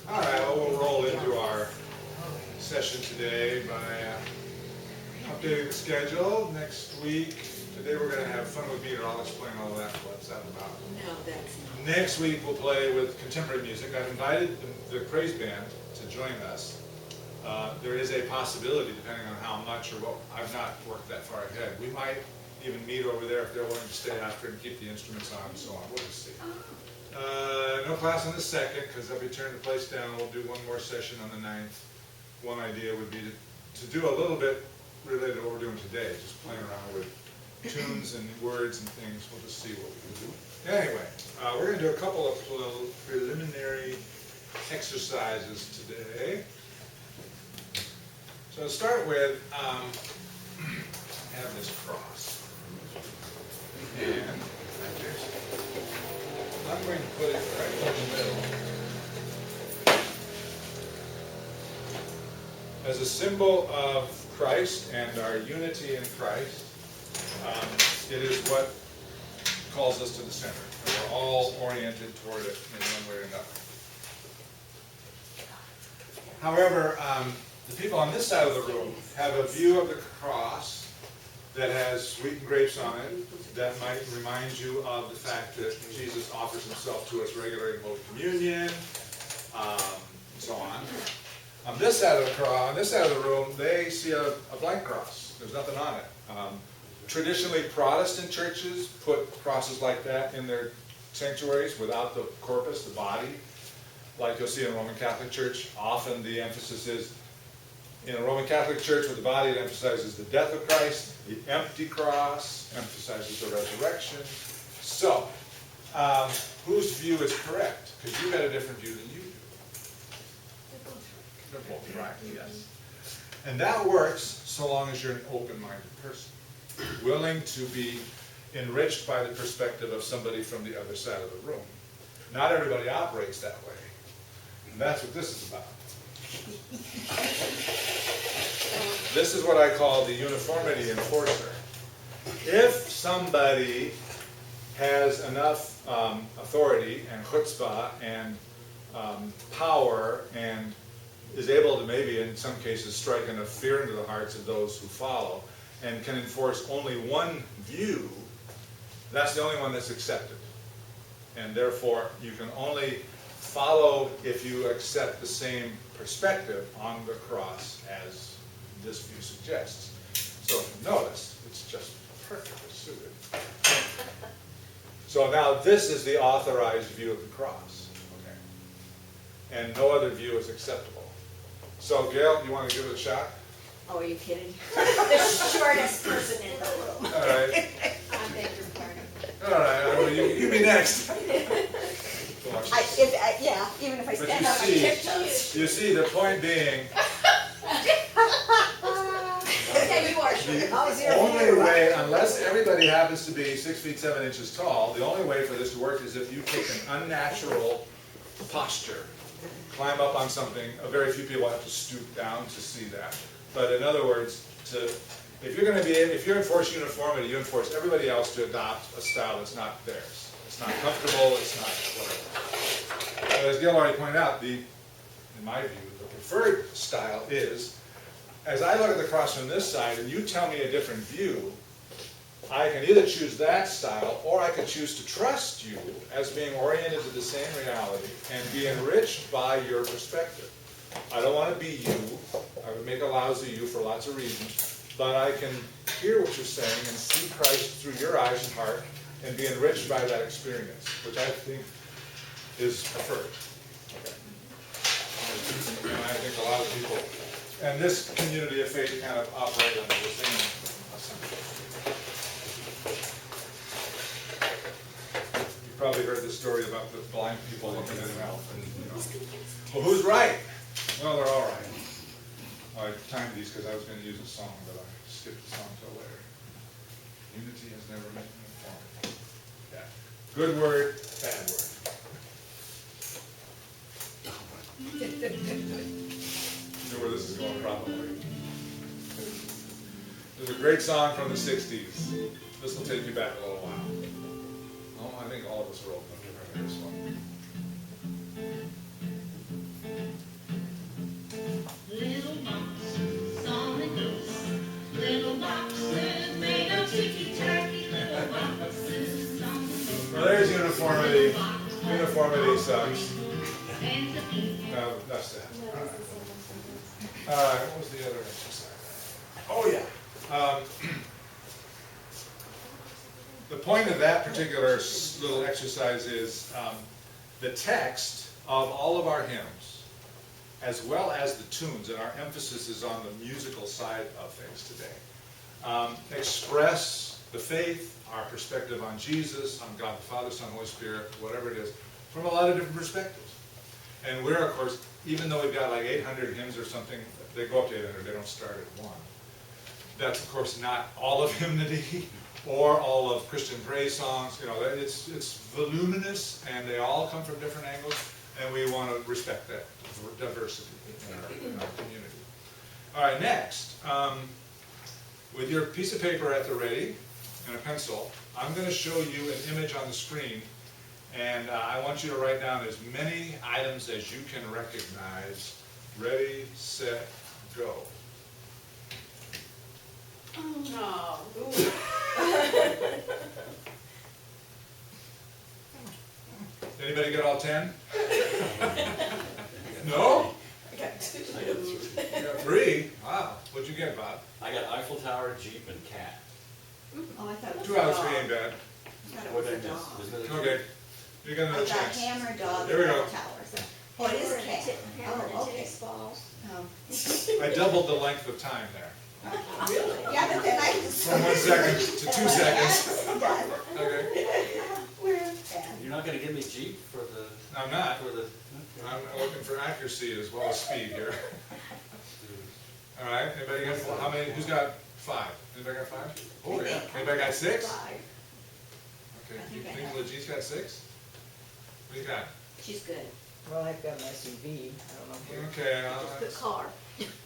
All right, well, we'll roll into our session today by updating the schedule. Next week, today we're going to have fun with meter. I'll explain all that. What's that about? No, that's not. Next week we'll play with contemporary music. I've invited the Praise Band to join us. There is a possibility, depending on how much or what, I've not worked that far ahead. We might even meet over there if they're willing to stay after and keep the instruments on and so on. We'll just see. No class on the 2nd because they'll be turning the place down. We'll do one more session on the 9th. One idea would be to do a little bit related to what we're doing today, just playing around with tunes and words and things. We'll just see what we can do. Anyway, we're going to do a couple of preliminary exercises today. So to start with, I have this cross. And I'm going to put it right in the middle as a symbol of Christ and our unity in Christ. It is what calls us to the center. And we're all oriented toward it in one way or another. However, the people on this side of the room have a view of the cross that has sweetened grapes on it that might remind you of the fact that Jesus offers himself to us regularly in Holy Communion, and so on. On this side of the cross, on this side of the room, they see a blank cross. There's nothing on it. Traditionally, Protestant churches put crosses like that in their sanctuaries without the corpus, the body. Like you'll see in a Roman Catholic Church, often the emphasis is, in a Roman Catholic Church with the body, it emphasizes the death of Christ. The empty cross emphasizes the resurrection. So, whose view is correct? Because you've got a different view than you do. They're both right, yes. And that works so long as you're an open-minded person, willing to be enriched by the perspective of somebody from the other side of the room. Not everybody operates that way. And that's what this is about. This is what I call the uniformity enforcer. If somebody has enough authority and chutzpah and power and is able to maybe in some cases strike enough fear into the hearts of those who follow and can enforce only one view, that's the only one that's accepted. And therefore you can only follow if you accept the same perspective on the cross as this view suggests. So if you notice, it's just perfectly suited. So now this is the authorized view of the cross. Okay. And no other view is acceptable. So Gail, you want to give it a shot? Oh, are you kidding? The shortest person in the room. All right. I beg your pardon. All right, well, you be next. Yeah, even if I But stand you on my see- tiptoes. You see, the point being, Yeah, you are short. the only way, unless everybody happens to be 6 feet 7 inches tall, the only way for this to work is if you take an unnatural posture, climb up on something. Very few people have to stoop down to see that. But in other words, if you're enforce uniformity, you enforce everybody else to adopt a style that's not theirs. It's not comfortable. It's not whatever. But as Gail already pointed out, in my view, the preferred style is, as I look at the cross from this side and you tell me a different view, I can either choose that style or I can choose to trust you as being oriented to the same reality and be enriched by your perspective. I don't want to be you. I would make a lousy you for lots of reasons. But I can hear what you're saying and see Christ through your eyes and heart and be enriched by that experience, which I think is preferred. Okay. And I think a lot of people, and this community of faith kind of operate under the same assumption. You've probably heard the story about the blind people looking at an elf and, well, who's right? Well, they're all right. I timed these because I was going to use a song, but I skipped the song till later. Unity has never met uniformity. Yeah. Good word, bad word. You know where this is going, probably. There's a great song from the 60s. This will take you back a little while. Oh, I think all of us are old enough to remember this one. Conformity sucks. No, that's that. All right, what was the other exercise? Oh, yeah. The point of that particular little exercise is the text of all of our hymns, as well as the tunes, and our emphasis is on the musical side of things today, express the faith, our perspective on Jesus, on God the Father, Son, Holy Spirit, whatever it is, from a lot of different perspectives. And we're, of course, even though we've got like 800 hymns or something, they go up to 800, they don't start at one. That's, of course, not all of hymnody or all of Christian praise songs. You know, it's voluminous, and they all come from different angles, and we want to respect that diversity in our community. All right, next, with your piece of paper at the ready and a pencil, I'm going to show you an image on the screen, and I want you to write down as many items as you can recognize. Ready, set, go. Oh. Anybody get all 10? No? I got two. I got 3. You got 3? Wow. What'd you get, Bob? I got Eiffel Tower, Jeep, and cat. Oh, I thought it was 2 out of a 3 dog. ain't bad. I thought it What was did a I miss? dog. Was there Okay. You got I another got chance. hammer, dog, There we and go. tower. Oh, it is a cat. Oh, okay. Oh. I doubled the length of time there. Really? Yeah, but then I just. From 1 second to 2 seconds. Done. Okay. We're bad. You're not gonna give me Jeep for the, I'm not. for the? I'm looking for accuracy as well as speed here. All right. Anybody got 4? How many? Who's got 5? Anybody got 5? Oh, yeah. Anybody got 6? Five. Okay. I You think I think have. Legit's got 6? What do you got? She's good. Well, I've got an SUV, I don't know if you're, Okay. Just the car.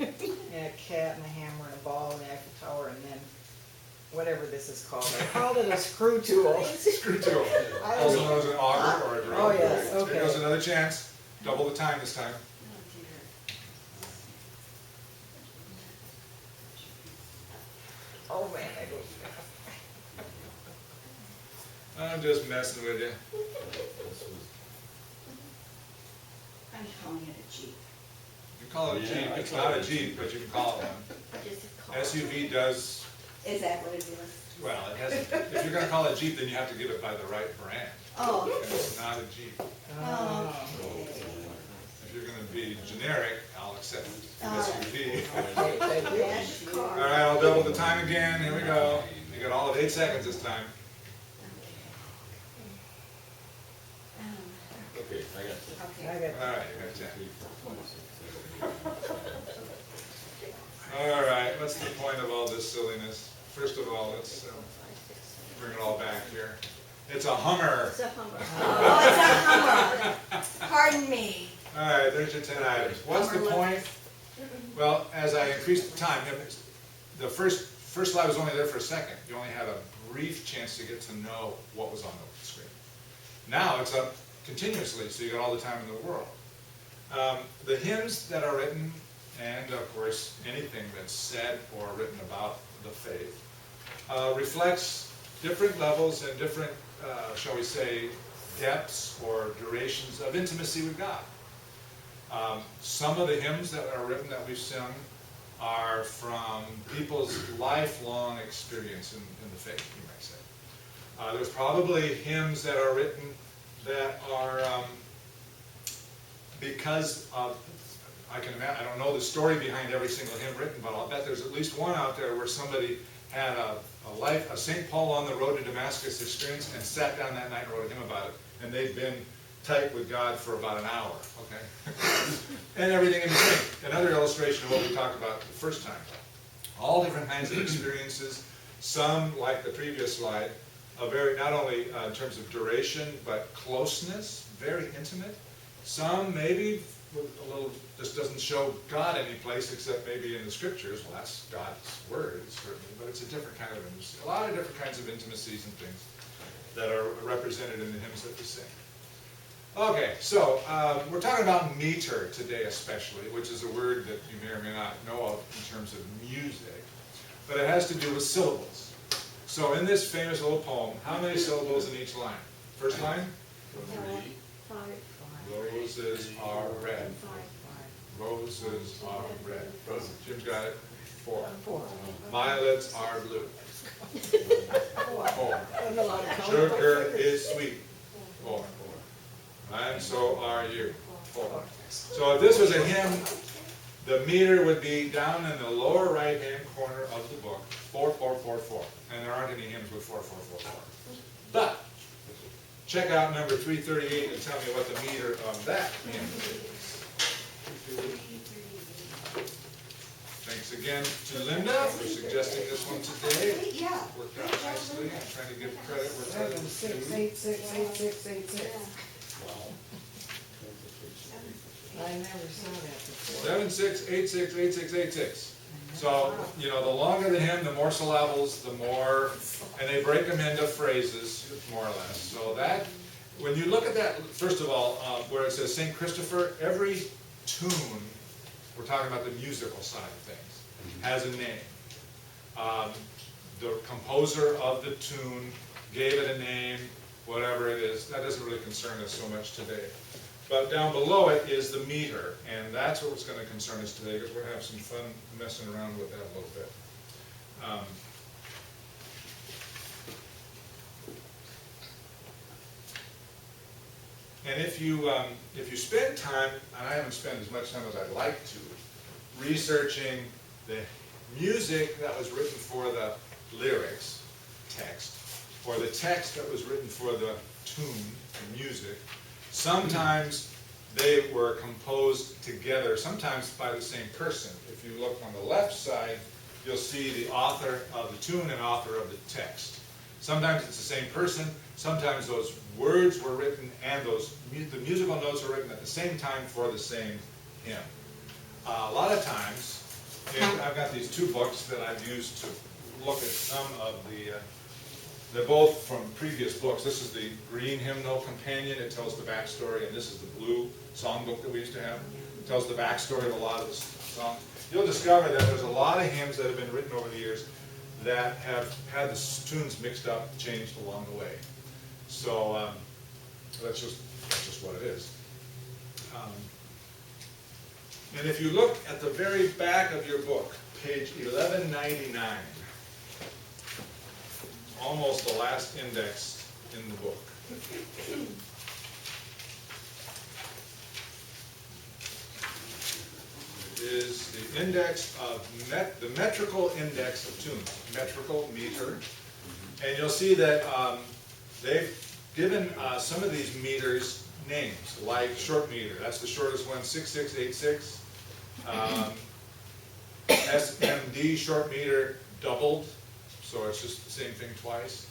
and a cat and a hammer and a ball and the Eiffel Tower and then whatever this is called. I called it a screw tool. Screw tool. I Also don't- known as an auger or a drill. Oh, yes, Here okay. goes another chance. Double the time this time. Oh, man, I go. I'm just messing with you. I'm calling it a Jeep. You call it a Yeah, Jeep. I It's call not it a a Jeep, Jeep. but you can call it one. Just a car. SUV does, Is that what it is? well, it has, if you're gonna call it Jeep, then you have to give it by the right brand. Oh. And it's not a Jeep. Oh, okay. If you're gonna be generic, I'll accept All right. SUV. Okay, thank you. Dash All car. right, I'll double the time again. Here we go. You got all of 8 seconds this time. Okay, I got 10. Okay. I All got, right, you got 10. 3, 4, 5, 6, 7, 8. All right, what's the point of all this silliness? First of all, let's bring it all back here. It's a Hummer. It's a Hummer. Oh, it's a Hummer. Pardon me. All right, there's your 10 items. What's the Hummer point? Well, as I increased the time, the first slide was only there for a second. You only had a brief chance to get to know what was on the screen. Now it's up continuously, so you got all the time in the world. The hymns that are written, and of course anything that's said or written about the faith, reflects different levels and different, shall we say, depths or durations of intimacy with God. Some of the hymns that are written that we've sung are from people's lifelong experience in the faith, you might say. There's probably hymns that are written that are because of, I can imagine, I don't know the story behind every single hymn written, but I'll bet there's at least one out there where somebody had a St. Paul on the road to Damascus experience and sat down that night and wrote a hymn about it, and they've been tight with God for about an hour, okay? And everything in between. Another illustration of what we talked about the first time. All different kinds of experiences, some, like the previous slide, not only in terms of duration, but closeness, very intimate. Some maybe with a little, just doesn't show God any place except maybe in the scriptures. Well, that's God's word, certainly, but it's a different kind of intimacy. A lot of different kinds of intimacies and things that are represented in the hymns that we sing. Okay, so we're talking about meter today especially, which is a word that you may or may not know of in terms of music, but it has to do with syllables. So in this famous little poem, how many syllables in each line? First line? 3, Roses are red. Roses are red. Jim's got it. 4. 4. Violets are blue. 4. And a lot of colorful Sugar fingers. is sweet. 4. And so are you. 4. So if this was a hymn, the meter would be down in the lower right-hand corner of the book, 4, 4, 4, 4. And there aren't any hymns with 4, 4, 4, 4. But check out number 338 and tell me what the meter of that hymn is. Thanks again to Linda for suggesting this one today. Yeah. Worked out nicely. I'm trying to give credit where 7, credit is 6, due. 8, 6, 8, 6, 8, 6. I never saw that before. 7, 6, 8, 6, 8, 6, 8, 6. So, you know, the longer the hymn, the more syllables, the more, and they break them into phrases, more or less. So that, when you look at that, first of all, where it says St. Christopher, every tune, we're talking about the musical side of things, has a name. The composer of the tune gave it a name, whatever it is. That doesn't really concern us so much today. But down below it is the meter, and that's what's going to concern us today, because we're going to have some fun messing around with that a little bit. And if you spend time, and I haven't spent as much time as I'd like to, researching the music that was written for the lyrics text, or the text that was written for the tune, the music, sometimes they were composed together, sometimes by the same person. If you look on the left side, you'll see the author of the tune and author of the text. Sometimes it's the same person, sometimes those words were written and the musical notes are written at the same time for the same hymn. A lot of times, and I've got these 2 books that I've used to look at some of they're both from previous books. This is the green hymnal companion. It tells the backstory, and this is the blue songbook that we used to have. It tells the backstory of a lot of the songs. You'll discover that there's a lot of hymns that have been written over the years that have had the tunes mixed up, changed along the way. So that's just what it is. And if you look at the very back of your book, page 1199, almost the last index in the book. Is the index of the metrical index of tunes, metrical meter, and you'll see that they've given some of these meters names, like short meter. That's the shortest one, 6686. SMD short meter doubled. So it's just the same thing twice.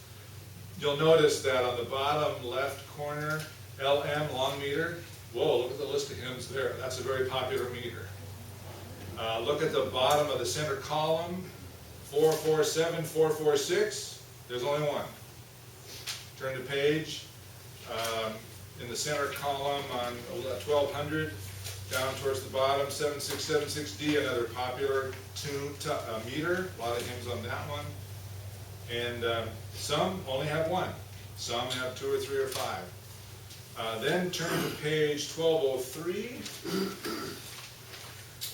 You'll notice that on the bottom left corner, LM, long meter. Whoa, look at the list of hymns there. That's a very popular meter. Look at the bottom of the center column, 447, 446. There's only one. Turn the page. In the center column on 1200, down towards the bottom, 7676D, another popular tune meter. A lot of hymns on that one. And some only have 1. Some have 2 or 3 or 5. Then turn to page 1203.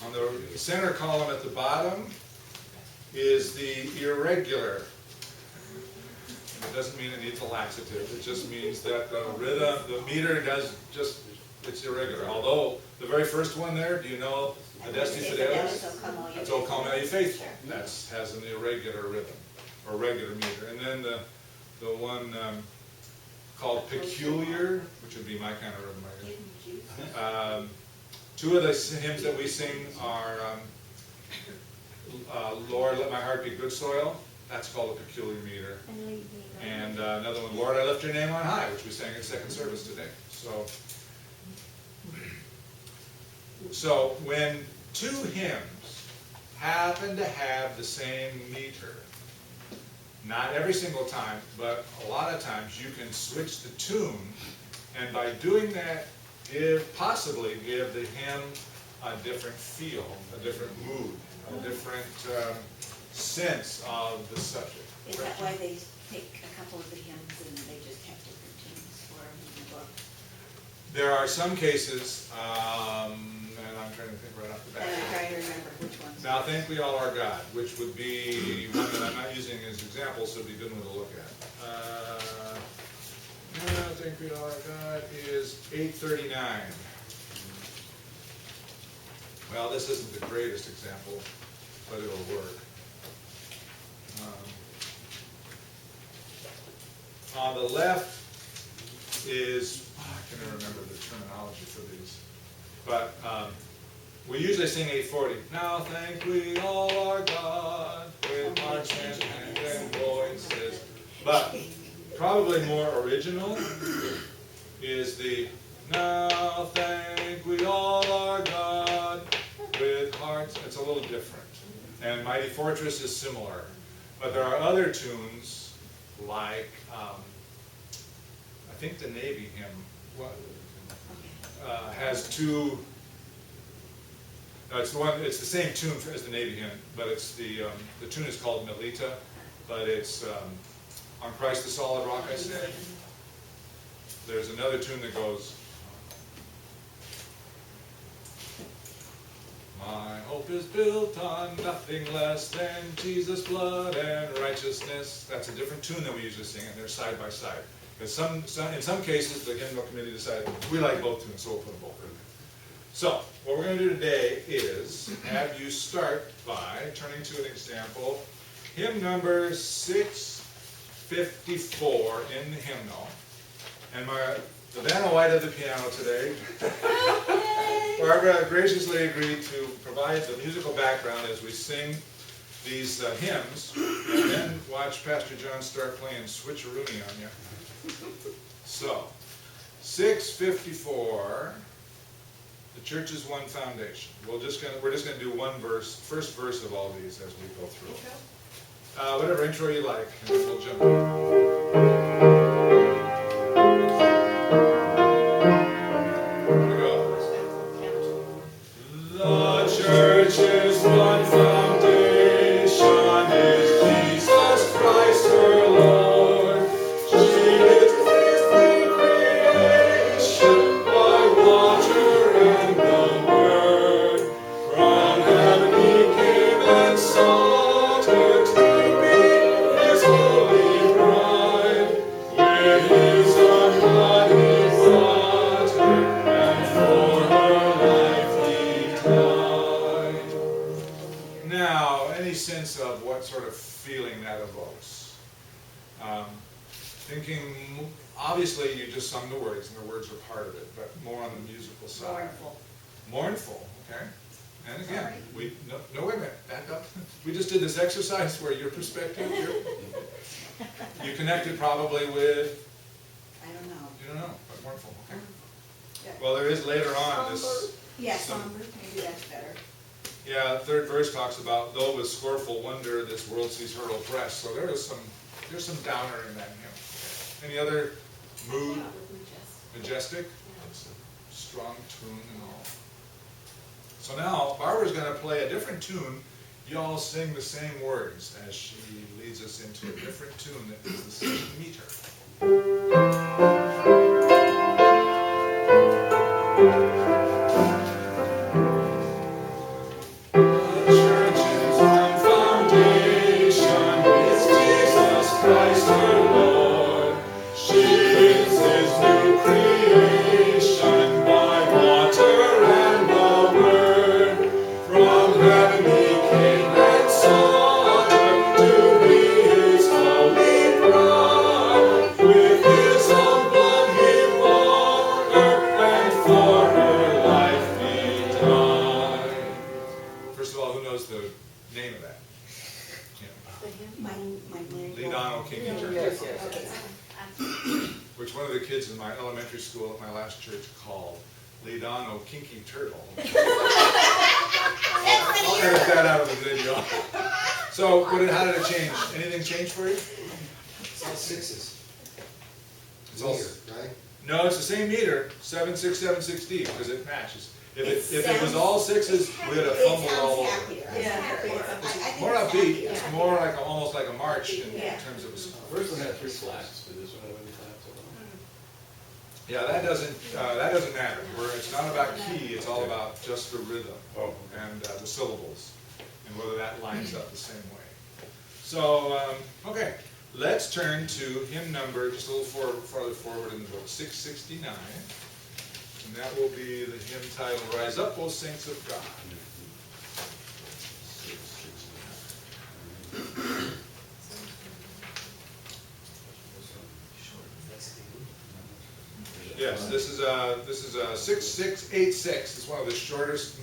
On the center column at the bottom is the irregular. And it doesn't mean it needs a laxative. It just means that the rhythm, the meter it's irregular. Although the very first one there, do you know Adesti Fidelis? That's O Come All Ye Faithful. That has an irregular rhythm, or regular meter. And then the one called Peculiar, which would be my kind of rhythm, I guess. 2 of the hymns that we sing are Lord, Let My Heart Be Good Soil. That's called a peculiar meter. And another one, Lord, I Lift Your Name on High, which we sang in second service today. So when 2 hymns happen to have the same meter, not every single time, but a lot of times you can switch the tune, and by doing that, possibly give the hymn a different feel, a different mood, a different sense of the subject. Is that why they take a couple of the hymns and they just have different tunes for them in the book? There are some cases, and I'm trying to think right off the And I'm bat. trying to remember which ones. Now, thank we all are God, which would be one that I'm not using as example, so it'd be a good one to look at. Thank we all are God is 839. Well, this isn't the greatest example, but it'll work. On the left is, I can't remember the terminology for these, but we usually sing 840. Now thank we all our God with hearts and hands and voices. But probably more original is the now thank we all our God with hearts. It's a little different. And Mighty Fortress is similar. But there are other tunes like, I think the Navy hymn has two. It's the same tune as the Navy hymn, but it's the tune is called Melita, but it's on Christ the solid rock I stand. There's another tune that goes, my hope is built on nothing less than Jesus' blood and righteousness. That's a different tune than we usually sing, and they're side by side. Because in some cases, the hymnal committee decided we like both tunes, so we'll put them both in. So, what we're going to do today is have you start by turning to an example, hymn number 654 in the hymnal. And the Vanna White of the piano today, Barbara graciously agreed to provide the musical background as we sing these hymns, and then watch Pastor John start playing switcheroony on you. So, 654. The church's one foundation. We're just gonna do one verse, first verse of all these as we go through. Whatever intro you like, and then we'll jump in. Here we go. The church's one foundation is Jesus Christ her Lord. She is His new creation by water and the word. From heaven He came and sought her to be His holy bride. With His own blood He bought her, and for her life He died. Now, any sense of what sort of feeling that evokes? Thinking, obviously you just sung the words, and the words are part of it, but more on the musical side. Mournful. Mournful, okay. And again, no, wait a minute, back up. We just did this exercise where your perspective, you connected probably with, I don't know. you don't know, but mournful, okay. Yeah. Well, there is later on this, Yeah, somber, maybe that's better. yeah, the third verse talks about, though with scornful wonder this world sees her oppressed. So there's some downer in that hymn. Any other mood? Majestic? It's a strong tune and all. So now, Barbara's going to play a different tune. You all sing the same words as she leads us into a different tune that is the same meter. Christ her Lord, she is His new creation by water and the word. From heaven He came and sought her to be His holy bride. With His own blood He bought her, and for her life He died. First of all, who knows the name of that? My Leadano Kinky Church. Yes, yes. Which one of the kids in my elementary school at my last church called Leadano Kinky Turtle. I'll edit that out of the video. So, how did it change? Anything change for you? It's all sixes. It's all, Meter, right? no, it's the same meter, 7-6-7-6-D, because it matches. If it was all sixes, we would have fumbled all over. More upbeat, it's more like almost like a march in terms of a song. First one had 3 claps, but this one had only claps at all. Yeah, that doesn't matter. It's not about key, it's all about just the rhythm Oh, and the syllables, and whether that lines up the same way. So, okay, let's turn to hymn number, just a little farther forward in the book, 669. And that will be the hymn title, Rise Up, O Saints of God. 669. Yes, this is a 6686. It's one of the shortest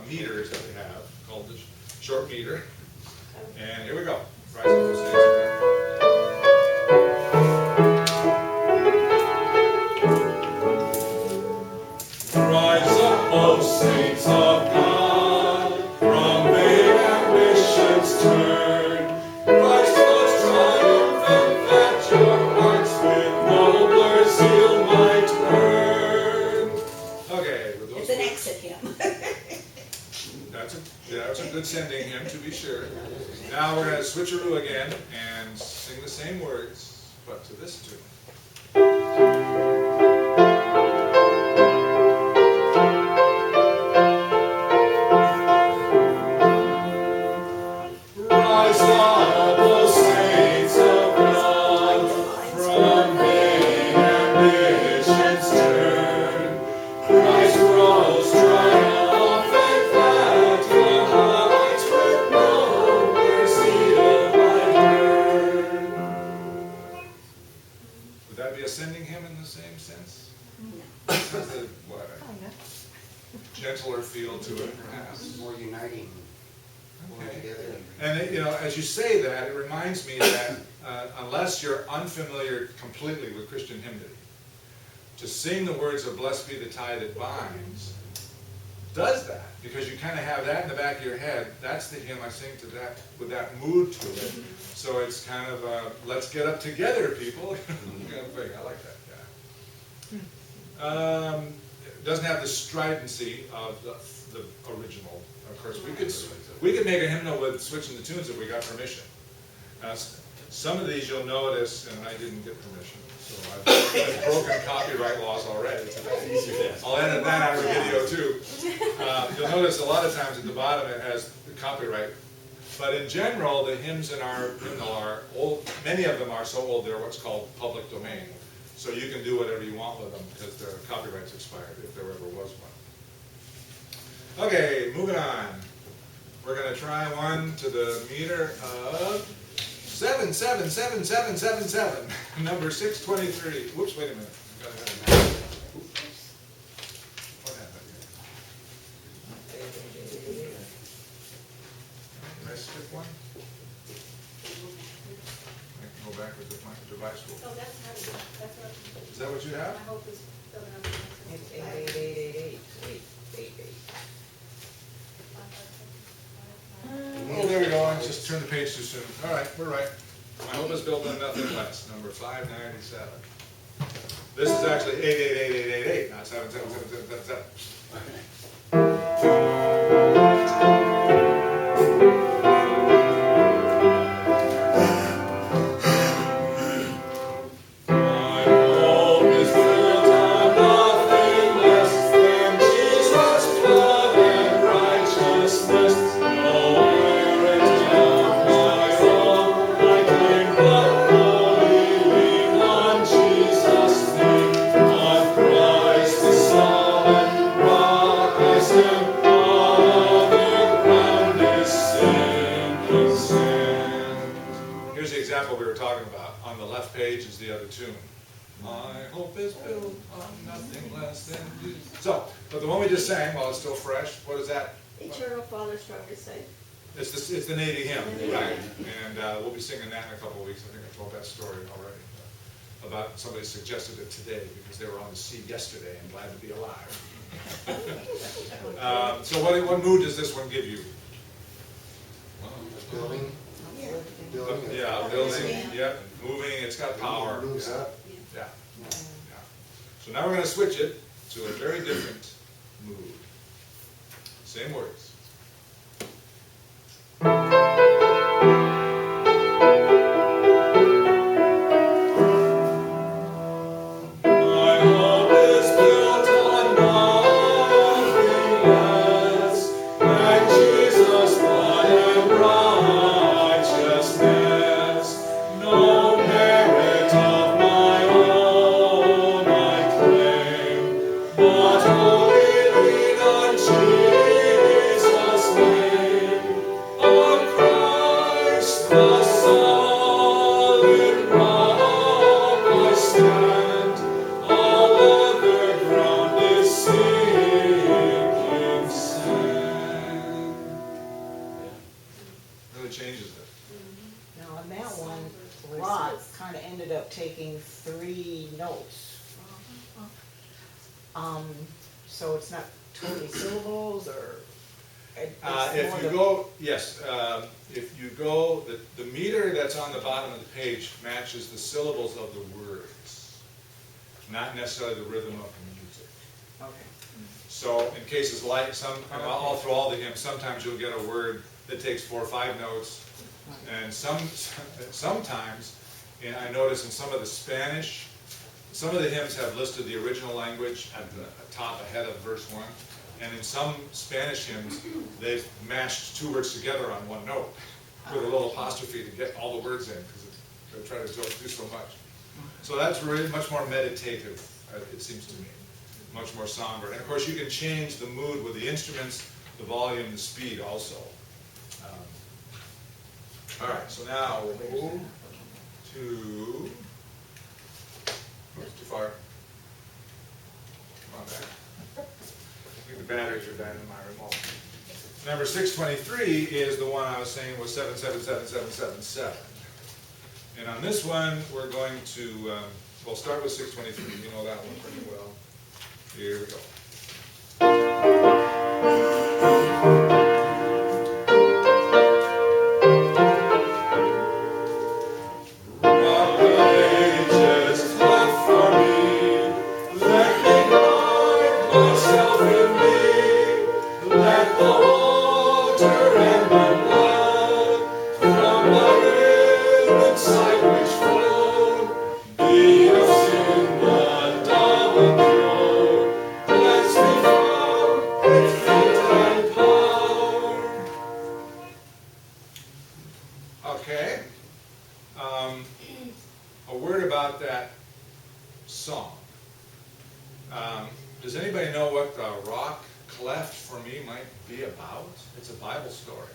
meters that we have, called the short meter. And here we go. Rise up, O Saints of God. Rise up, O saints of God, from vain ambitions turn. Christ was triumphant, that your hearts with nobler zeal might burn. Okay, with those It's an exit hymn. that's a good sending hymn, to be sure. Now we're going to switcheroo again and sing the same words, but to this tune. Rise up, O saints of God, from vain ambitions turn. Christ rose triumphant, that your hearts with nobler zeal might burn. Would that be a sending hymn in the same sense? Has a gentler feel to it, perhaps. More uniting, more Okay. together. And as you say that, it reminds me that unless you're unfamiliar completely with Christian hymnody, to sing the words of "Blessed be the tie that binds" does that, because you kind of have that in the back of your head. That's the hymn I sing to that, with that mood to it. So it's kind of let's get up together, people. Kind of thing. I like that. Yeah. It doesn't have the stridency of the original. Of course, we could make a hymnal with switching the tunes if we got permission. Some of these you'll notice, and I didn't get permission, so I've broken copyright laws already today. I'll edit that out of the video too. You'll notice a lot of times at the bottom it has the copyright. But in general, the hymns in our hymnal are old. Many of them are so old they're what's called public domain. So you can do whatever you want with them because their copyright's expired, if there ever was one. Okay, moving on. We're going to try one to the meter of 77777, number 623. Whoops, wait a minute. What happened here? Did I skip one? I can go back with my device. Oh, that's how, that's what. Is that what you have? I hope is filling out the It's next. 88888. Oh, there we go. I just turned the page too soon. All right, we're right. My hope is built on nothing less, number 597. This is actually 888888, not 77777. My hope is built on nothing less than Jesus' blood and righteousness. No merit of my own, I claim but wholly lean on Jesus' name. On Christ the solid rock I stand, all other ground is sinking sand. Here's the example we were talking about. On the left page is the other tune. My hope is built on nothing less than Jesus. So, but the one we just sang, while it's still fresh, what is that? Eternal Father, strongest safe. It's the Navy hymn, right? And we'll be singing that in a couple of weeks. I think I told that story already. About somebody suggested it today because they were on the sea yesterday and glad to be alive. So what mood does this one give you? Building. Yeah, building, yep, moving, it's got power. Moves Yeah. up. Yeah. Yeah. So now we're going to switch it to a very different mood. Same words. My changes it. Now, on that one, Rock kinda ended up taking 3 notes. So it's not totally syllables, or? It's more If you the- go, yes, if you go, the meter that's on the bottom of the page matches the syllables of the words, not necessarily the rhythm of the music. Okay. So in cases like and all through all the hymns, sometimes you'll get a word that takes 4 or 5 notes, and sometimes, and I notice in some of the Spanish, some of the hymns have listed the original language at the top ahead of verse 1, and in some Spanish hymns, they've mashed 2 words together on 1 note with a little apostrophe to get all the words in, because they're trying to do so much. So that's really much more meditative, it seems to me, much more somber. And of course, you can change the mood with the instruments, the volume, the speed also. All right, so now we'll move to, oops, too far. Come on back. I think the batteries are dying in my remote. Number 623 is the one I was saying was 777777. And on this one, we're going to, we'll start with 623. You know that one pretty well. Here we go. Rock of ages, cleft for me, let me hide myself in thee. Let the water and the blood from the riven side which flowed be us in the double cure. Bless me from its faith and power. Okay. A word about that song. Does anybody know what the rock cleft for me might be about? It's a Bible story.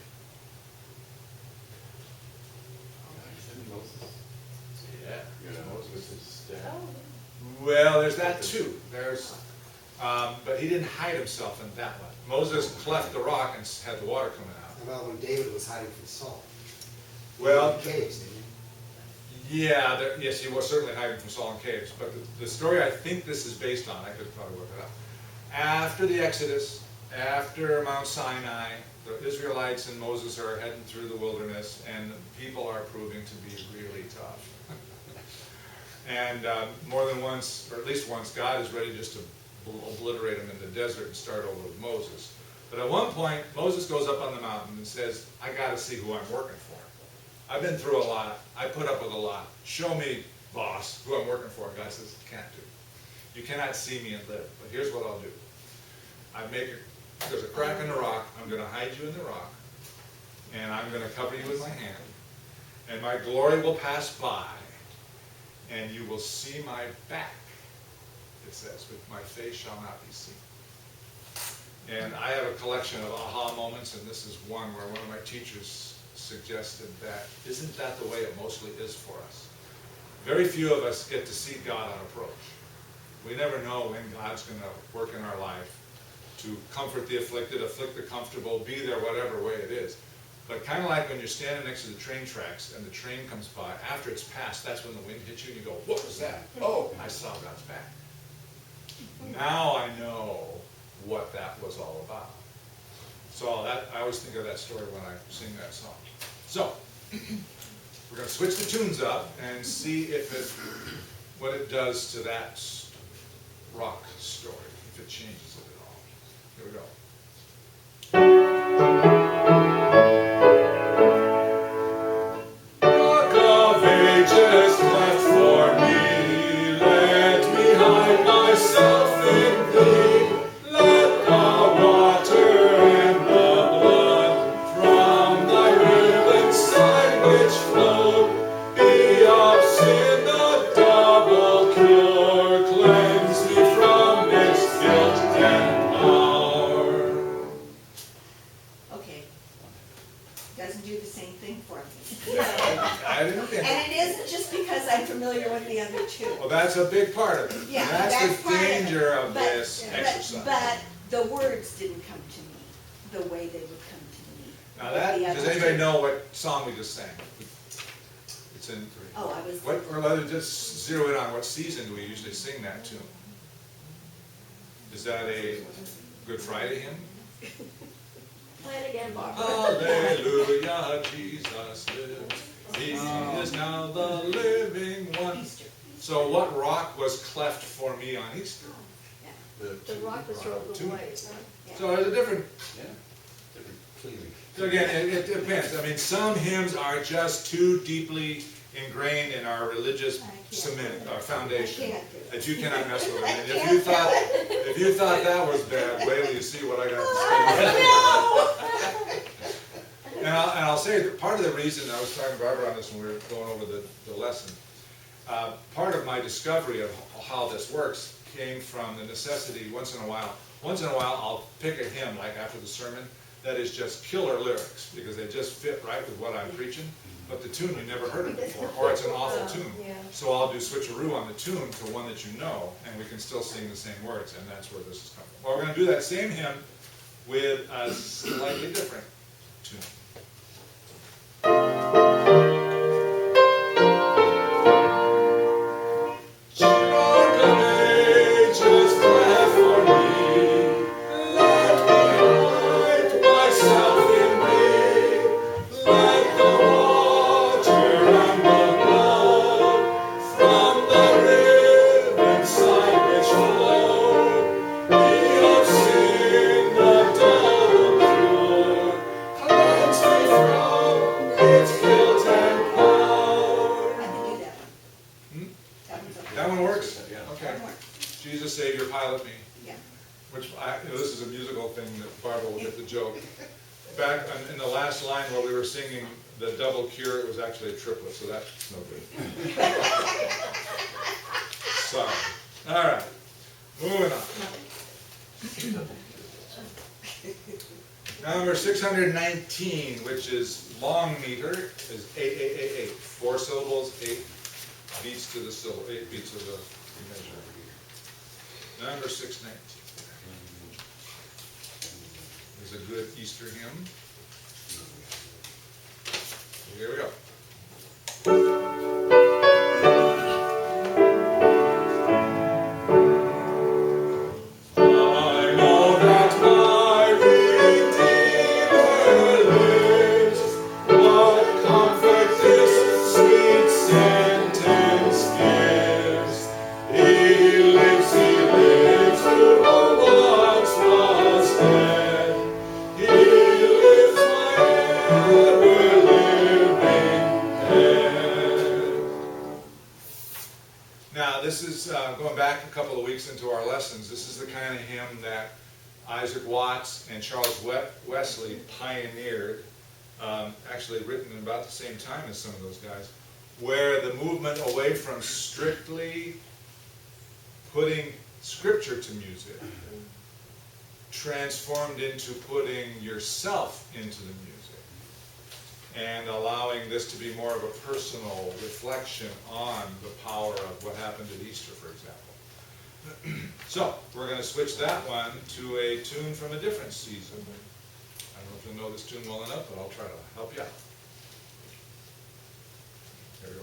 Yeah. Well, there's that too. But he didn't hide himself in that one. Moses cleft the rock and had the water coming out. Well, when David was hiding from Saul. Well, In caves, didn't he? yeah, yes, he was certainly hiding from Saul in caves, but the story I think this is based on, I could probably look it up. After the Exodus, after Mount Sinai, the Israelites and Moses are heading through the wilderness, and people are proving to be really tough. And more than once, or at least once, God is ready just to obliterate them in the desert and start over with Moses. But at one point, Moses goes up on the mountain and says, I got to see who I'm working for. I've been through a lot. I put up with a lot. Show me, boss, who I'm working for. And God says, can't do. You cannot see me and live. But here's what I'll do. There's a crack in the rock. I'm going to hide you in the rock. And I'm going to cover you with my hand. And my glory will pass by. And you will see my back, it says, but my face shall not be seen. And I have a collection of aha moments, and this is one where one of my teachers suggested that, isn't that the way it mostly is for us? Very few of us get to see God on approach. We never know when God's going to work in our life to comfort the afflicted, afflict the comfortable, be there whatever way it is. But kind of like when you're standing next to the train tracks and the train comes by, after it's passed, that's when the wind hits you and you go, what was that? Oh, I saw God's back. Now I know what that was all about. So I always think of that story when I sing that song. So, we're going to switch the tunes up and see what it does to that rock story, if it changes it at all. Here we go. Rock of ages cleft for me, let me hide myself in thee. Let the water and the blood from thy riven side which flowed be of sin the double cure, cleanse me from its guilt and power. Okay. Doesn't do the same thing for me. I didn't think. And it isn't just because I'm familiar with the other two. Well, that's a big part of it. Yeah, That's the part of it. danger of But- this exercise. But the words didn't come to me the way they would come to me. Now that, does anybody know what song we just sang? It's in, Oh, I was. what, or let us just zero in on what season do we usually sing that tune? Is that a Good Friday hymn? Play it again, Barbara. Hallelujah, Jesus lives. He is now the living one. So what rock was cleft for me on Easter? The rock was rolled Two. away. So there's a different, Yeah, different cleavage. so again, it depends. I mean, some hymns are just too deeply ingrained in our religious cement, our foundation, that you cannot mess with them. And if you thought that was bad, wait till you see what I got to say. And I'll say that part of the reason, I was talking to Barbara on this when we were going over the lesson, part of my discovery of how this works came from the necessity, once in a while I'll pick a hymn, like after the sermon, that is just killer lyrics, because they just fit right with what I'm preaching, but the tune, you never heard it before, or it's an awful tune. Yeah. So I'll do switcheroo on the tune to one that you know, and we can still sing the same words, and that's where this is coming from. Well, we're gonna do that same hymn with a slightly different tune. That one works? Yeah. Okay. Jesus Savior, pilot me. Yeah. Which, this is a musical thing that Barbara will get the joke. Back in the last line where we were singing the double cure, it was actually a triplet, so that's no good. Sorry. All right, moving on. Number 619, which is long meter, is 8. 4 syllables, 8 beats to the syllable, 8 beats of the measure. Number 619 is a good Easter hymn. Here we go. I know that my Redeemer lives. What comfort this sweet sentence gives. He lives, who once was dead. He lives, my ever-living head. Now, this is going back a couple of weeks into our lessons. This is the kind of hymn that Isaac Watts and Charles Wesley pioneered, actually written about the same time as some of those guys, where the movement away from strictly putting scripture to music transformed into putting yourself into the music and allowing this to be more of a personal reflection on the power of what happened at Easter, for example. So, we're going to switch that one to a tune from a different season. I don't know if you'll know this tune well enough, but I'll try to help you out. Here we go.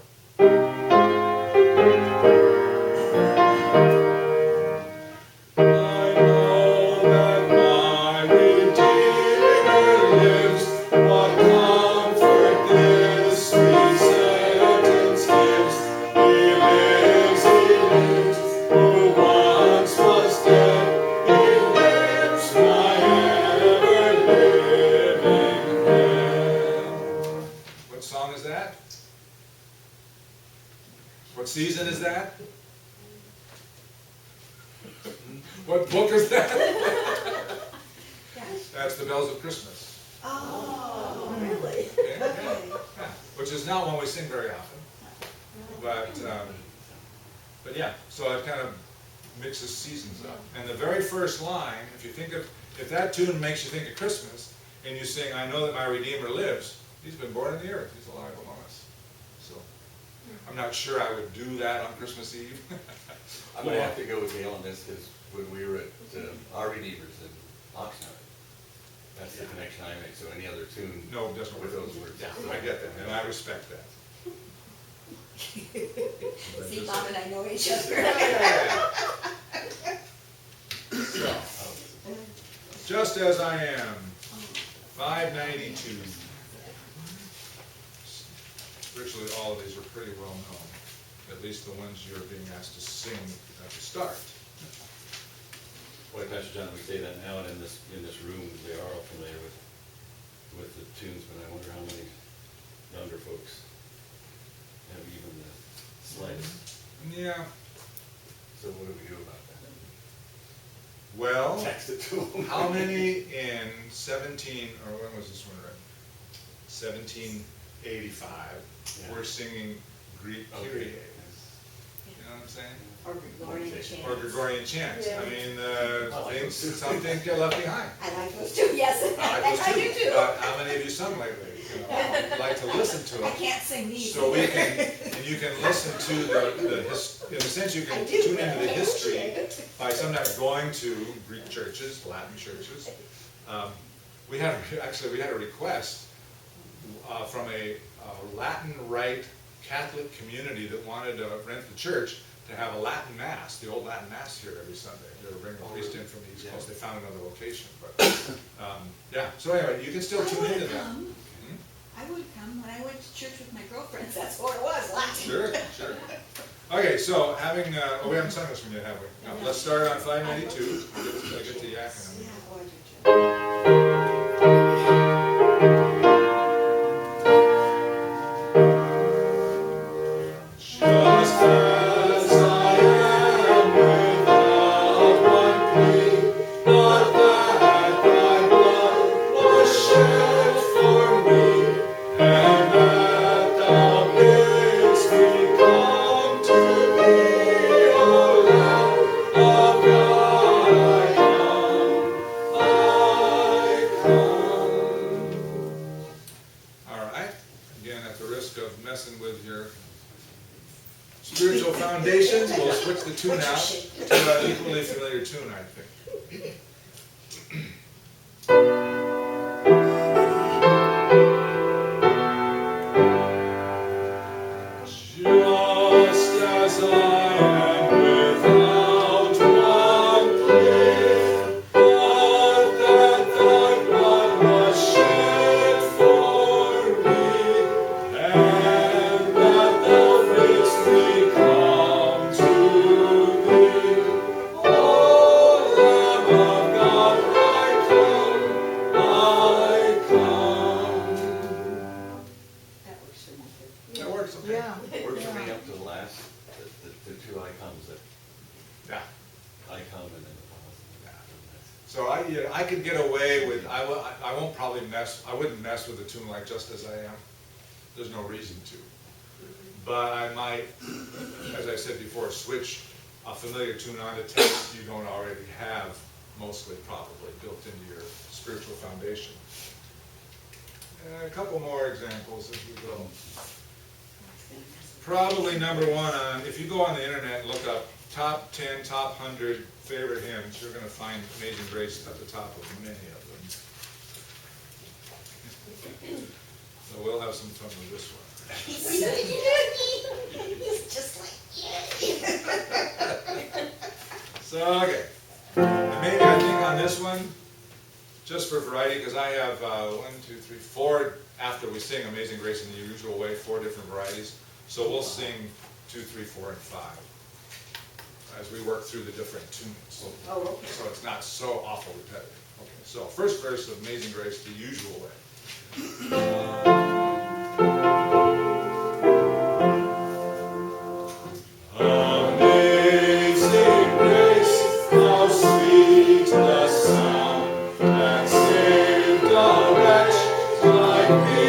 I know that my Redeemer lives. What comfort this sweet sentence gives. He lives, who once was dead. He lives, my ever-living head. What song is that? What season is that? What book is that? That's the Bells of Christmas. Oh, really? Okay? Yeah. Which is not one we sing very often. But yeah, so it kind of mixes seasons up. And the very first line, if that tune makes you think of Christmas, and you sing, I know that my Redeemer lives, he's been born in the earth, he's alive among us. So, I'm not sure I would do that on Christmas Eve. I'm gonna have to go with Gail on this, because when we were at our Redeemers in Oxnard, That's the connection I make, so any other tune. No, it doesn't With work. those words. Yeah, I get that, and I respect that. See, Bob and I know each other. Yeah. So, just as I am, 592. Virtually all of these are pretty well known, at least the ones you're being asked to sing at the start. Boy, Pastor John, we say that now, and in this room, they are all familiar with the tunes, but I wonder how many younger folks have even the slightest. Yeah, So what do we do about that? well, Text it to them. how many in 17, or when was this one written? 1785, Yeah. were singing Greek Okay. Kyrie. You know what I'm saying? Or Gregorian chant. Or Gregorian chants. I mean, I like things, those too. some things get left behind. I like those too, yes, I like those I do too. But how many of you sung lately? You know, I'd like to listen to I it. can't sing these. So we can, and you can listen to in a sense, you I can do. tune into the history by sometimes going to Greek churches, Latin churches. We had a request from a Latin Rite Catholic community that wanted to rent the church to have a Latin Mass, the old Latin Mass here every Sunday. They were bringing a priest in from the East Coast. They found another location, but, yeah. So anyway, you can still tune into that. I would come when I went to church with my girlfriends, that's what it was, Latin. Sure, sure. Okay, so having, we haven't sung this one yet, have we? No, let's start on 592. I'll get to yakking. Yeah, oh, I do too. Just as I am without one plea, not that thy blood was shed for me, and that thou bidst me come to thee, O Lamb of God, I come. All right, again, at the risk of messing with your spiritual foundations, we'll switch the tune out to an equally familiar tune, I think. Just as I am without one plea, but that thy blood was shed for me, and that thou bidst me come to thee, O Lamb of God, I come. That works for me too. That works, okay? Yeah. Works for me up to the last, the two I comes that, Yeah. I come and then the pause. Yeah. So I could get away with, I won't probably I wouldn't mess with a tune like Just As I Am. There's no reason to. But I might, as I said before, switch a familiar tune on to text you don't already have, mostly probably, built into your spiritual foundation. A couple more examples as we go. Probably number one on, if you go on the internet and look up top 10, top 100 favorite hymns, you're going to find Amazing Grace at the top of many of them. So we'll have some fun with this one. He's just like, yay. So, okay. And maybe I think on this one, just for variety, because I have 4, after we sing Amazing Grace in the usual way, 4 different varieties. So we'll sing 2, 3, 4, and 5 as we work through the different tunes. Oh, okay. So it's not so awful repetitive. Okay, so first verse of Amazing Grace the usual way. Amazing grace, how sweet the sound that saved a wretch like me.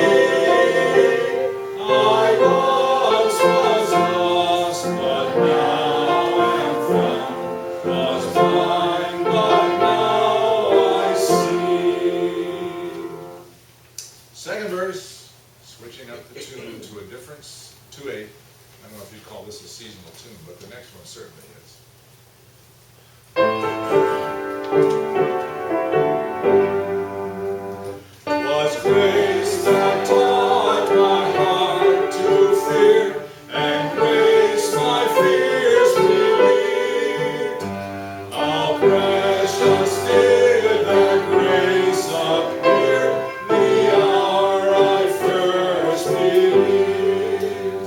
I once was lost, but now am found. Was blind, but now I see. Second verse, switching up the tune to a different 2/8. I don't know if you call this a seasonal tune, but the next one certainly is. 'twas grace that taught my heart to fear, and grace my fears relieved. How precious did that grace appear, the hour I first believed.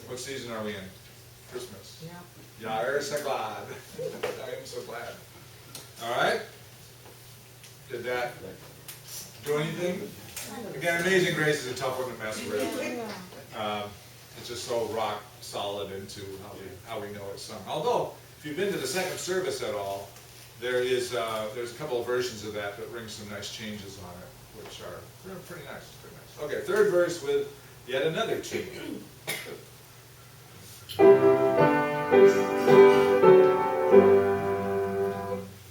What season are we in? Christmas. Yeah. Ja, er so glad. I am so glad. All right? Did that do anything? Again, Amazing Grace is a tough one to mess with. It's just so rock solid into how we know it's sung. Although, if you've been to the second service at all, there's a couple of versions of that that bring some nice changes on it, which are pretty nice. Pretty nice. Okay, third verse with yet another tune.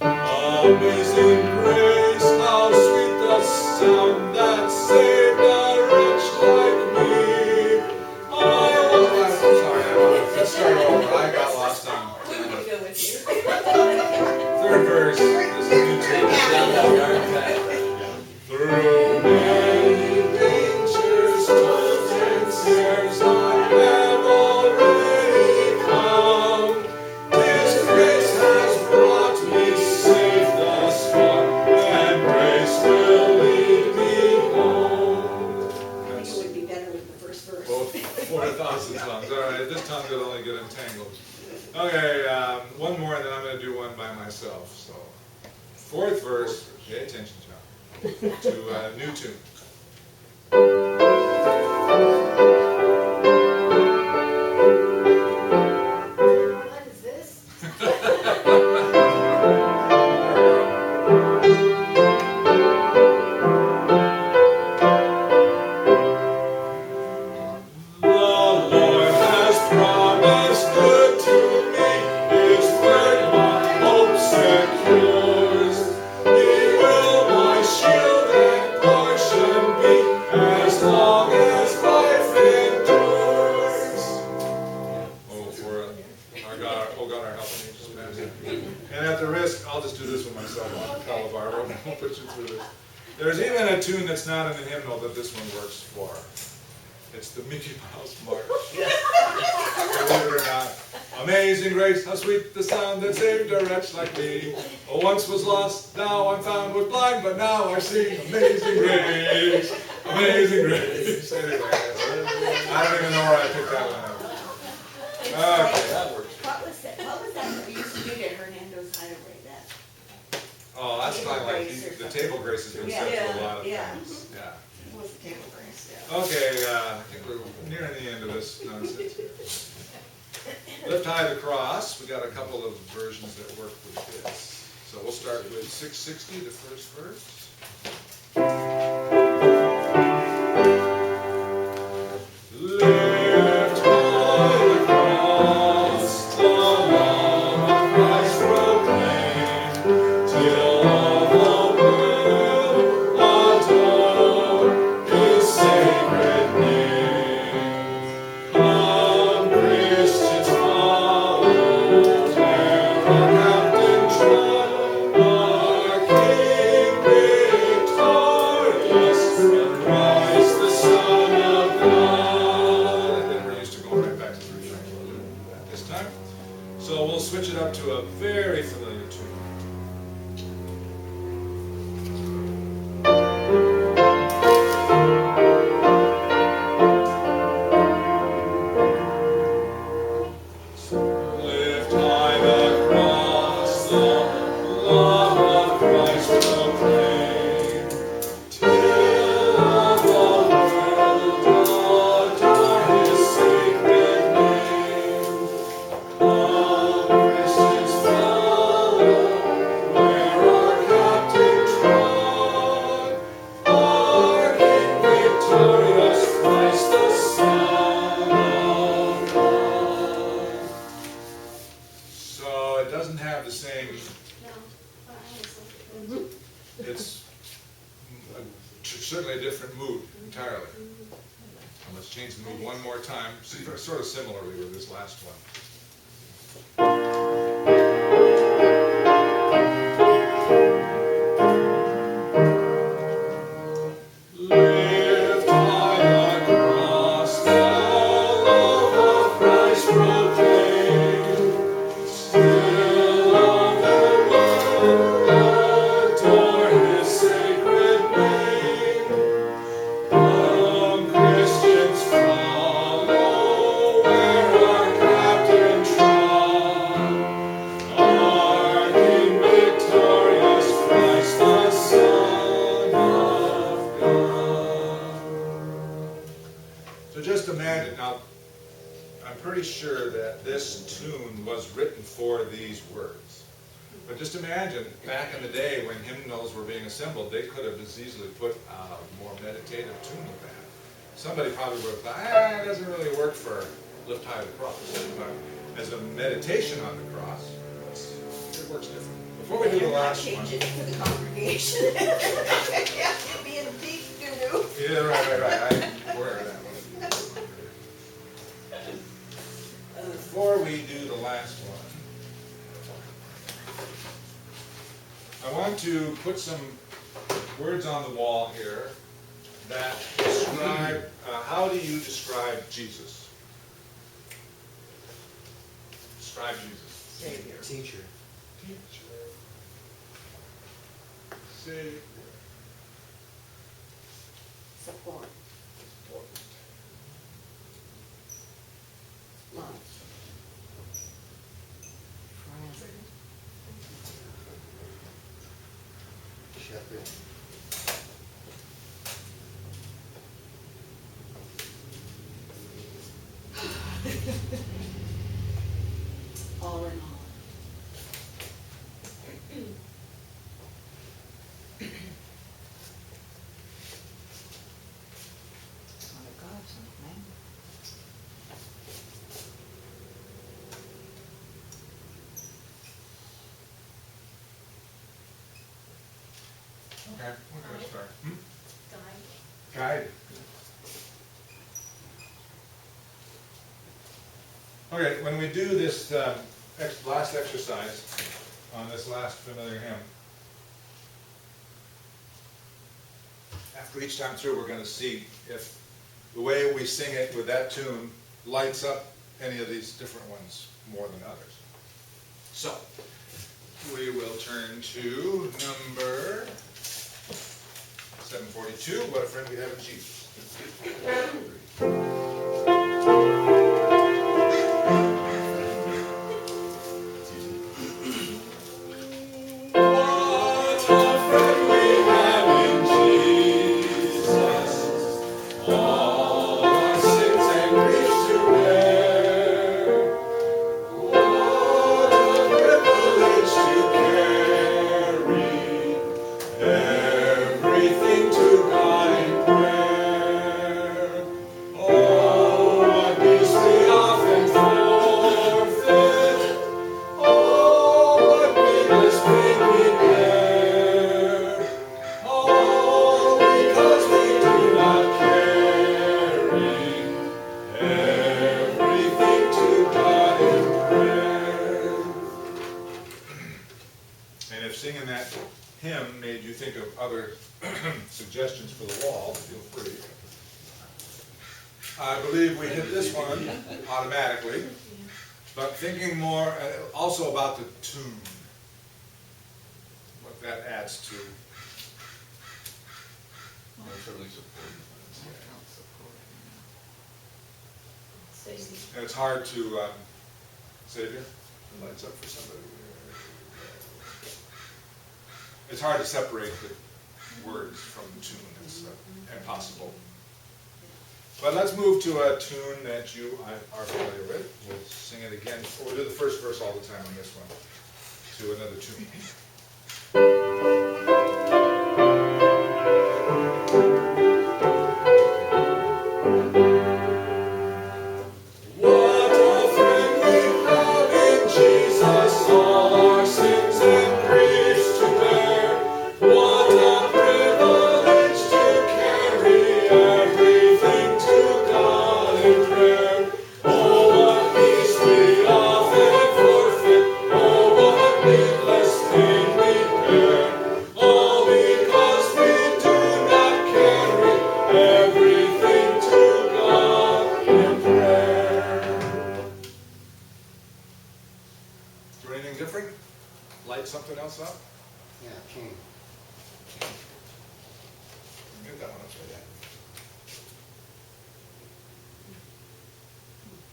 Amazing grace, how sweet the sound that saved a wretch like me. I'm sorry, let's start over. I got lost on We would go with you. third verse. This is new Through many dangers, toils, and snares, I have already come. His grace has brought me safe thus far, and grace will lead me home. I think it would be better with the first verse. Both 4,000 songs. All right, this tongue will only get entangled. Okay, one more, and then I'm going to do one by myself. So, fourth verse. Pay attention, John. To a new tune. What is this? The Lord has promised good to me, His word my hope secures. He will my shield and portion be, as long as life endures. Oh, for our God, oh God, our help in ages past. And at the risk, I'll just do this one myself on Calabar. I'll put you through this. There's even a tune that's not in the hymnal that this one works for. It's the Mickey Mouse March. Believe it or not. Amazing grace, how sweet the sound that saved a wretch like me. Oh, once was lost, now I'm found, was blind, but now I see. Amazing grace, amazing grace. Anyway, I don't even know where I picked that one up. Okay. That works. What was that we used to do at Hernando's Hideaway? That Oh, that's kind of like Table grace or the table grace has been set to a lot of Yeah. things. Yeah. was the table grace, yeah. Okay, I think we're nearing the end of this nonsense. Lift high the cross. We got a couple of versions that work with this. So we'll start with 660, the first verse. Lift high the cross, the love of Christ proclaim, till all the world adore His sacred name. Come, Christians, follow where our Captain trod, our King victorious, and Christ the Son of God. And then we're used to going right back to the refrain. We'll do that this time. So we'll switch it up to a very familiar tune. Lift high the cross, the love of Christ proclaim, till all the world adore His sacred name. All Christians follow where our Captain trod, our King victorious, Christ the Son of God. So it doesn't have the same, No. it's certainly a different mood entirely. Let's change the mood one more time, sort of similarly with this last one. imagine, now, I'm pretty sure that this tune was written for these words. But just imagine, back in the day when hymnals were being assembled, they could have as easily put a more meditative tune with that. Somebody probably would have thought, it doesn't really work for Lift High the Cross. But as a meditation on the cross, it works different. Before we do the You're not last one. changing it for the congregation. Yeah, you'd be in deep doo-doo. Yeah, right. I'm aware of that one. Before we do the last one, I want to put some words on the wall here that describe, how do you describe Jesus? Describe Jesus. Savior. Teacher. Teacher. Savior. Support. Love. Shepherd. All in all. Son of God, son of man. Okay, we're gonna start. Guide. Guide. Okay, when we do this last exercise on this last familiar hymn, after each time through, we're gonna see if the way we sing it with that tune lights up any of these different ones more than others. So, we will turn to number 742, What a Friend We Have in Jesus. What a friend we have in Jesus, all our sins and griefs to bear. What a privilege to carry everything to God in prayer. Oh, what peace we often forfeit. Oh, what needless pain we bear. All because we do not carry everything to God in prayer. And if singing that hymn made you think of other suggestions for the wall, feel free. I believe we hit this one automatically, but thinking more also about the tune, what that adds to. Stacy. And it's hard to, Savior, it lights up for somebody. It's hard to separate the words from the tune, it's impossible. But let's move to a tune that you are familiar with. We'll sing it again. We'll do the first verse all the time on this one, to another tune. What a friend we have in Jesus, all our sins and griefs to bear. What a privilege to carry everything to God in prayer. Oh, what peace we often forfeit. Oh, what needless pain we bear. All because we do not carry everything to God in prayer. Do anything different? Light something else up? Yeah, king. Get that one upside down.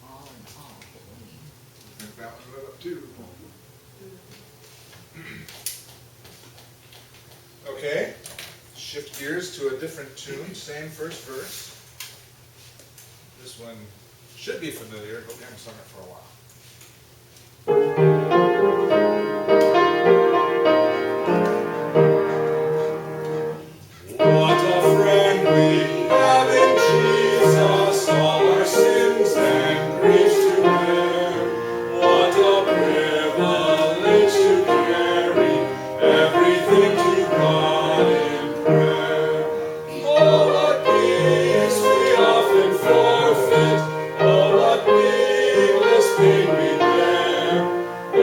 All in all, Get that one lit up too. Okay, shift gears to a different tune, same first verse. This one should be familiar, but we haven't sung it for a while. What a friend we have in Jesus, all our sins and griefs to bear. What a privilege to carry everything to God in prayer. Oh, what peace we often forfeit, oh, what needless pain we bear,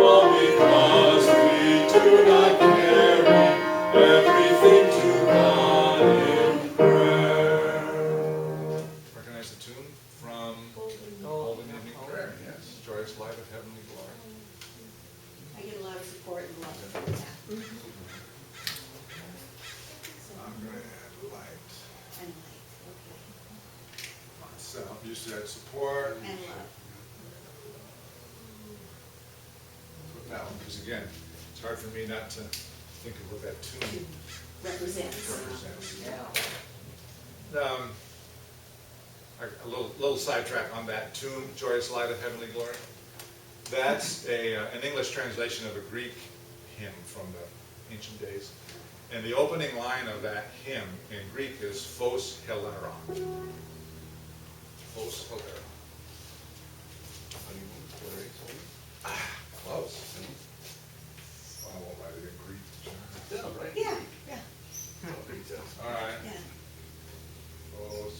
all because we do not carry everything to God in prayer. Recognize the tune from Golden Evening Prayer, yes, Joyous Light of Heavenly Glory. I get a lot of support and love from that. I'm going to add light. And light, Myself, you said support. okay. And love. Put that one, because again, it's hard for me not to think of what that tune Represents. represents. Yeah. A little sidetrack on that tune, Joyous Light of Heavenly Glory. That's an English translation of a Greek hymn from the ancient days. And the opening line of that hymn in Greek is Phos Hilaron. Phos Hilaron. Close. I won't write it in Greek. Yeah, right? Yeah, yeah, All right. yeah. Phos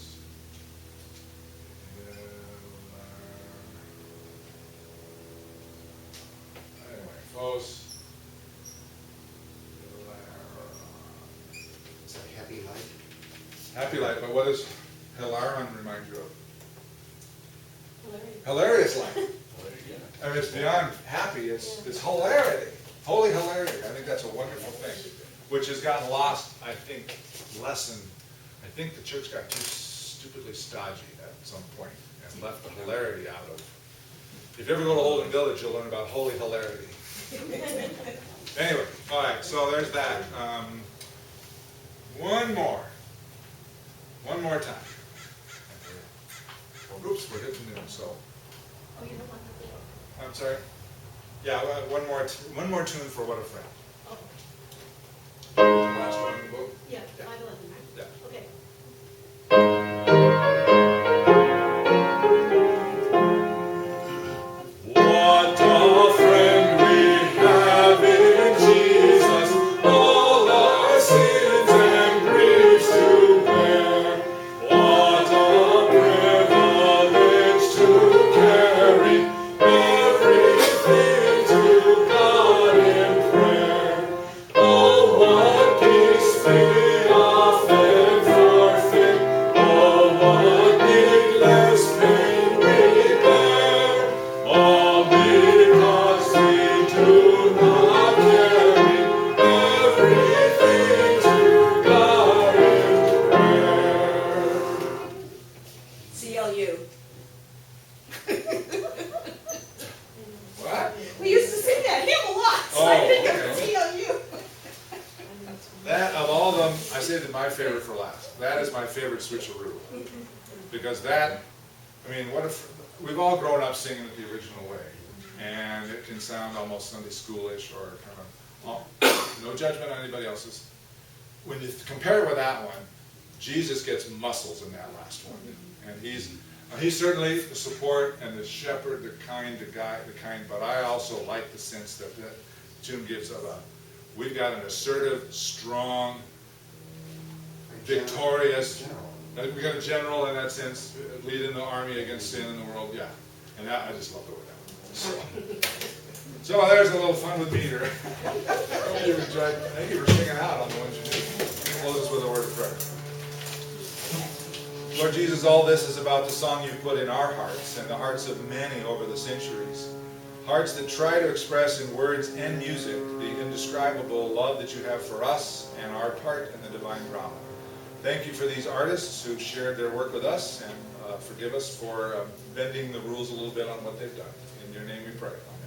Hilaron. Anyway, Phos Hilaron. Is that happy light? Happy light, but what does Hilaron remind you of? Hilarious. Hilarious light. Well, there you go. I mean, it's beyond happy, it's hilarity, holy hilarity. I think that's a wonderful thing, which has gotten lost, I think, lesson. I think the church got too stupidly stodgy at some point and left the hilarity out of. If you ever go to Holden Village, you'll learn about holy hilarity. Anyway, all right, so there's that. One more time. Oops, we're hitting noon, so. Oh, you don't want that? I'm sorry? Yeah, one more tune for What a Friend. Oh, Last one in the book? yeah, Yeah. 5:11, right? Yeah. Okay. What a friend we have in Jesus, all our sins and griefs to bear. What a privilege to carry everything to God in prayer. Oh, what peace we often forfeit, oh, what needless pain we bear, all because we do not carry everything to God in prayer. CLU. What? We used to sing that hymn a lot, so Oh, I think okay. it's CLU. That, of all of them, I saved my favorite for last. That is my favorite switcheroo. Because that, I mean, what if, we've all grown up singing it the original way. And it can sound almost Sunday schoolish or kind of, no judgment on anybody else's. When you compare it with that one, Jesus gets muscles in that last one. And he's certainly the support and the shepherd, the kind, but I also like the sense that tune gives of we've got an assertive, strong, victorious, General. we got a general in that sense, leading the army against sin in the world, yeah. And that, I just love the way that was. So there's a little fun with meter. Thank you for singing out on the ones you did. Close us with a word of prayer. Lord Jesus, all this is about the song you've put in our hearts and the hearts of many over the centuries. Hearts that try to express in words and music the indescribable love that you have for us and our part in the divine drama. Thank you for these artists who've shared their work with us, and forgive us for bending the rules a little bit on what they've done. In your name we pray. Amen.